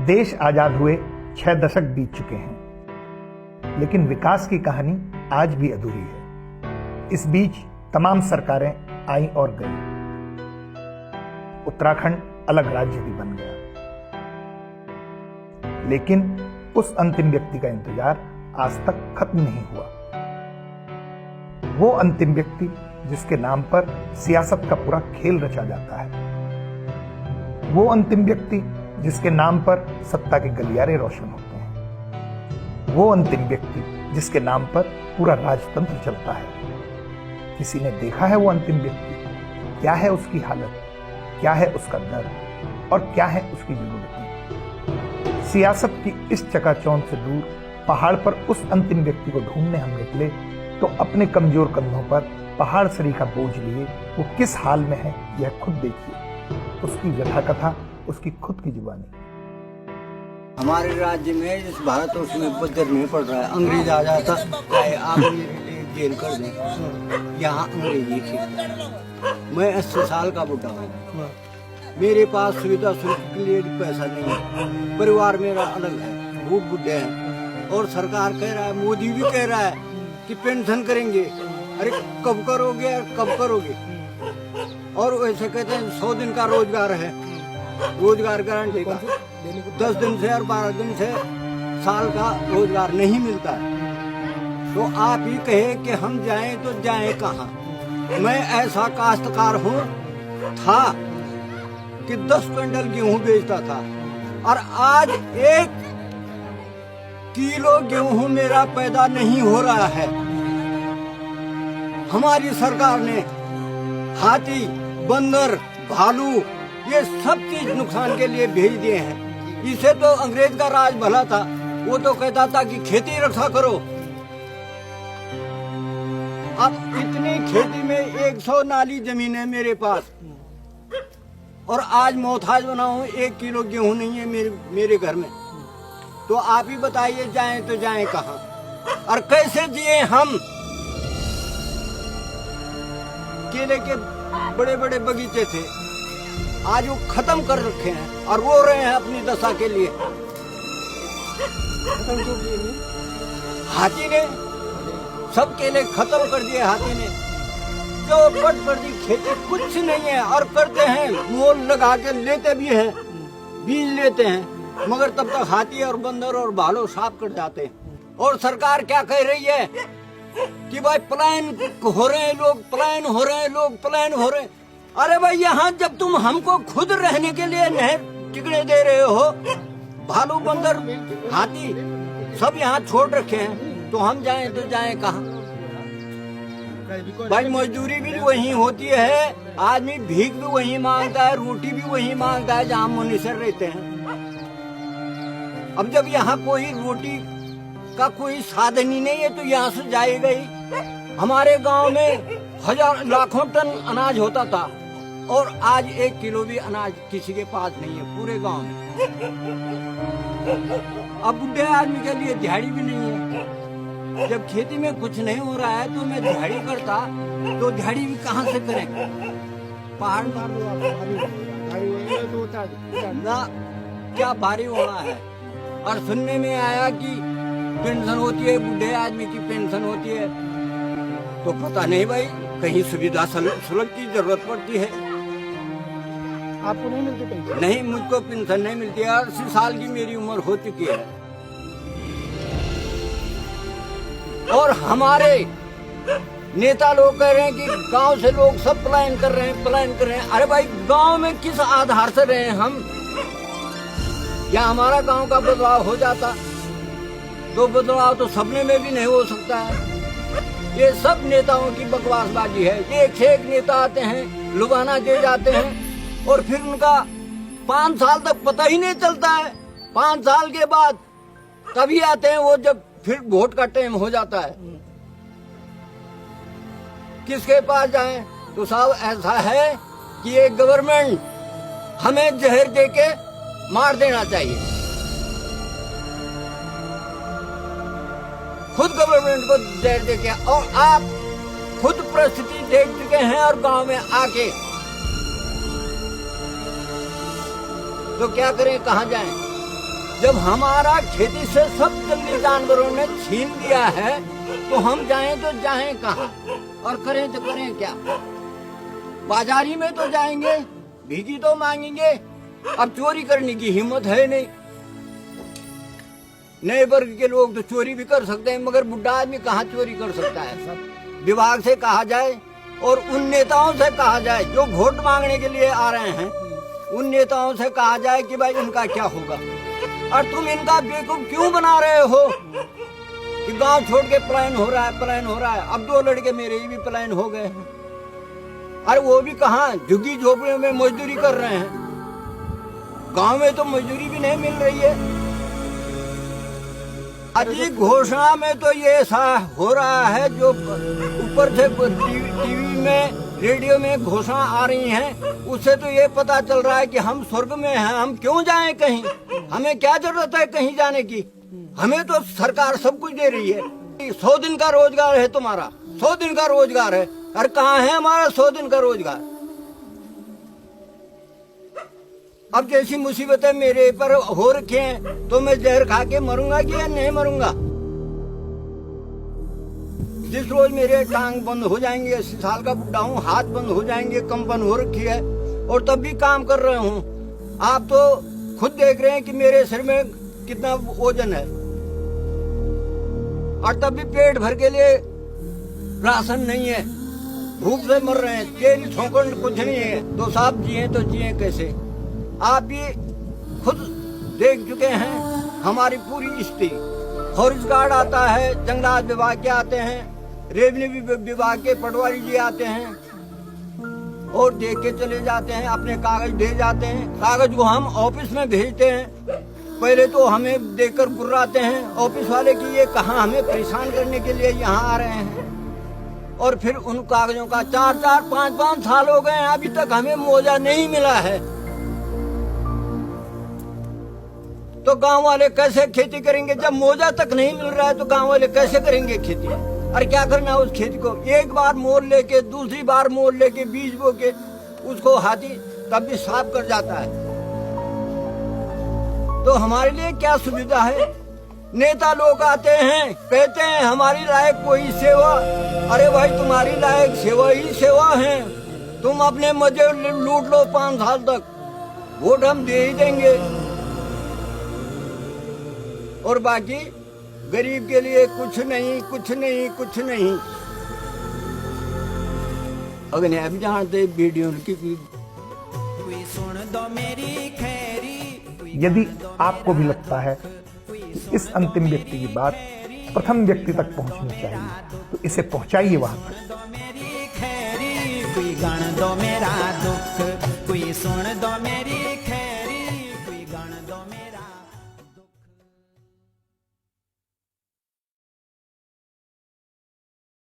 देश आजाद हुए 6 दशक बीत चुके हैं, लेकिन विकास की कहानी आज भी अधूरी है। इस बीच तमाम सरकारें आई और गई। उत्तराखंड अलग राज्य भी बन गया, लेकिन उस अंतिम व्यक्ति का इंतजार आज तक खत्म नहीं हुआ। वो अंतिम व्यक्ति जिसके नाम पर सियासत का पूरा खेल रचा जाता है, वो अंतिम व्यक्ति जिसके नाम पर सत्ता के गलियारे रोशन होते हैं, वो अंतिम व्यक्ति जिसके नाम पर पूरा राजतंत्र चलता है। किसी ने देखा है वो अंतिम व्यक्ति? क्या है उसकी हालत, क्या है उसका दर्द और क्या है उसकी जरूरतें? सियासत की इस चकाचौंध से दूर पहाड़ पर उस अंतिम व्यक्ति को ढूंढने हम निकले तो अपने कमजोर कंधों पर पहाड़ सरीखा बोझ लिए वो किस हाल में है यह खुद देखिए। उसकी व्यथा कथा, उसकी खुद की जुबानी। हमारे राज्य में इस भारत उसमें बदर नहीं पड़ रहा है। अंग्रेज आ जाता चाहे आप मेरे लिए जेल कर दें, यहाँ अंग्रेजी थी। मैं 80 साल का बुढ़ा हूँ, मेरे पास सुविधा शुल्क के लिए पैसा नहीं है। परिवार मेरा अलग है, वो बुढ़े हैं और सरकार कह रहा है, मोदी भी कह रहा है कि पेंशन करेंगे। अरे कब करोगे, कब करोगे? और वैसे कहते हैं 100 दिन का रोजगार है, रोजगार गारंटी का 10 दिन से और 12 दिन से साल का रोजगार नहीं मिलता है। तो आप ही कहे कि हम जाएं तो जाएं कहाँ? मैं ऐसा काश्तकार हूँ था कि 10 क्विंटल गेहूं बेचता था और आज 1 किलो गेहूं मेरा पैदा नहीं हो रहा है। हमारी सरकार ने हाथी, बंदर, भालू ये सब चीज नुकसान के लिए भेज दिए हैं। इसे तो अंग्रेज का राज भला था, वो तो कहता था कि खेती रक्षा करो। अब इतनी खेती में 100 नाली जमीन है मेरे पास और आज मोहताज बना हूं, 1 किलो गेहूं नहीं है मेरे घर में। तो आप ही बताइए जाएं तो जाएं कहां और कैसे जिए हम? केले के बड़े बड़े बगीचे थे, आज वो खत्म कर रखे हैं और रो रहे हैं अपनी दशा के लिए। हाथी ने सब केले खत्म कर दिए। हाथी ने जो बड़ी खेती कुछ नहीं है और करते हैं, मोल लगा के लेते भी हैं, बीज लेते हैं, मगर तब तक हाथी और बंदर और भालू साफ कर जाते हैं। और सरकार क्या कह रही है कि भाई पलायन हो रहे हैं लोग, पलायन हो रहे हैं लोग, पलायन हो रहे हैं। अरे भाई यहाँ जब तुम हमको खुद रहने के लिए नहर टिकने दे रहे हो, भालू, बंदर, हाथी सब यहाँ छोड़ रखे हैं, तो हम जाएं तो जाएं कहाँ? भाई मजदूरी भी वही होती है, आदमी भीख भी वही मांगता है, रोटी भी वही मांगता है जहाँ मुनीसर रहते हैं। अब जब यहाँ कोई रोटी का कोई साधन ही नहीं है तो यहाँ से जाएगा ही। हमारे गांव में लाखों टन अनाज होता था और आज 1 किलो भी अनाज किसी के पास नहीं है पूरे गांव में। अब बुढ़े आदमी के लिए दिहाड़ी भी नहीं है। जब खेती में कुछ नहीं हो रहा है तो मैं दिहाड़ी करता, तो दिहाड़ी भी कहाँ से करें? पहाड़ ना क्या भारी होना है। और सुनने में आया कि पेंशन होती है, बुढ़े आदमी की पेंशन होती है, तो पता नहीं भाई कहीं सुविधा सुलभ की जरूरत पड़ती है। आपको नहीं मिलती पेंशन? नहीं, मुझको पेंशन नहीं मिलती है। 80 साल की मेरी उम्र हो चुकी है और हमारे नेता लोग कह रहे हैं कि गांव से लोग सब पलायन कर रहे हैं, पलायन कर रहे हैं। अरे भाई गांव में किस आधार से रहे हम? या हमारा गांव का बदलाव हो जाता तो बदलाव तो सपने में भी नहीं हो सकता है। ये सब नेताओं की बकवासबाजी है। एक से एक नेता आते हैं, लुभाना दे जाते हैं और फिर उनका 5 साल तक पता ही नहीं चलता है। 5 साल के बाद तभी आते हैं वो जब फिर वोट का टाइम हो जाता है। किसके पास जाएं? तो साहब ऐसा है कि ये गवर्नमेंट हमें जहर देके मार देना चाहिए। खुद गवर्नमेंट को जहर देके, और आप खुद परिस्थिति देख चुके हैं और गांव में आके, तो क्या करें, कहाँ जाएं? जब हमारा खेती से सब जंगली जानवरों ने छीन लिया है तो हम जाएं तो जाएं कहाँ और करें तो करें क्या? बाजारी में तो जाएंगे, भीगी तो मांगेंगे, अब चोरी करने की हिम्मत है नहीं। नए वर्ग के लोग तो चोरी भी कर सकते हैं, मगर बुढ़ा आदमी कहाँ चोरी कर सकता है? विभाग से कहा जाए और उन नेताओं से कहा जाए जो वोट मांगने के लिए आ रहे हैं, उन नेताओं से कहा जाए कि भाई इनका क्या होगा। और तुम इनका बेवकूफ क्यों बना रहे हो कि गांव छोड़ के पलायन हो रहा है, पलायन हो रहा है। अब 2 लड़के मेरे ही भी पलायन हो गए हैं। अरे वो भी कहाँ, झुग्गी झोपड़ियों में मजदूरी कर रहे हैं। गांव में तो मजदूरी भी नहीं मिल रही है। अजी घोषणा में तो ये ऐसा हो रहा है जो ऊपर से टीवी में, रेडियो में घोषणा आ रही हैं, उससे तो ये पता चल रहा है कि हम स्वर्ग में हैं। हम क्यों जाएं कहीं? हमें क्या जरूरत है कहीं जाने की? हमें तो सरकार सब कुछ दे रही है। 100 दिन का रोजगार है तुम्हारा, 100 दिन का रोजगार है। अरे कहाँ है हमारा 100 दिन का रोजगार? अब जैसी मुसीबतें मेरे पर हो रखी हैं तो मैं जहर खा के मरूंगा कि या नहीं मरूंगा? जिस रोज मेरे टांग बंद हो जाएंगे, 80 साल का बुढ़ा हूँ, हाथ बंद हो जाएंगे, कंपन हो रखी है और तब भी काम कर रहे हूँ। आप तो खुद देख रहे हैं कि मेरे सिर में कितना वजन है और तब भी पेट भर के लिए राशन नहीं है, भूख से मर रहे हैं, तेल छोंकन कुछ नहीं है। तो साहब जिए तो जिए कैसे? आप भी खुद देख चुके हैं हमारी पूरी स्थिति। फॉरेस्ट गार्ड आता है, जंगलात विभाग के आते हैं, रेवेन्यू विभाग के पटवारी जी आते हैं और देख के चले जाते हैं, अपने कागज दे जाते हैं। कागज को हम ऑफिस में भेजते हैं, पहले तो हमें देखकर गुर्राते हैं ऑफिस वाले कि ये कहाँ हमें परेशान करने के लिए यहाँ आ रहे हैं। और फिर उन कागजों का 4-4, 5-5 साल हो गए, अभी तक हमें मुआवजा नहीं मिला है। तो गांव वाले कैसे खेती करेंगे? जब मुआवजा तक नहीं मिल रहा है तो गांव वाले कैसे करेंगे खेती? अरे क्या करना है उस खेती को? एक बार मोल लेके, दूसरी बार मोल लेके, बीज बो के उसको हाथी तब भी साफ कर जाता है। तो हमारे लिए क्या सुविधा है? नेता लोग आते हैं, कहते हैं हमारी लायक कोई सेवा। अरे भाई तुम्हारी लायक सेवा ही सेवा है। तुम अपने मजे लूट लो 5 साल तक, वोट हम दे ही देंगे और बाकी गरीब के लिए कुछ नहीं, कुछ नहीं, कुछ नहीं। अगर नहीं अभी जानते वीडियो की यदि आपको भी लगता है कि इस अंतिम व्यक्ति की बात प्रथम व्यक्ति तक पहुंचनी चाहिए तो इसे पहुंचाइए वहां तक। कोई गण दो मेरा दुख, कोई सुन दो मेरी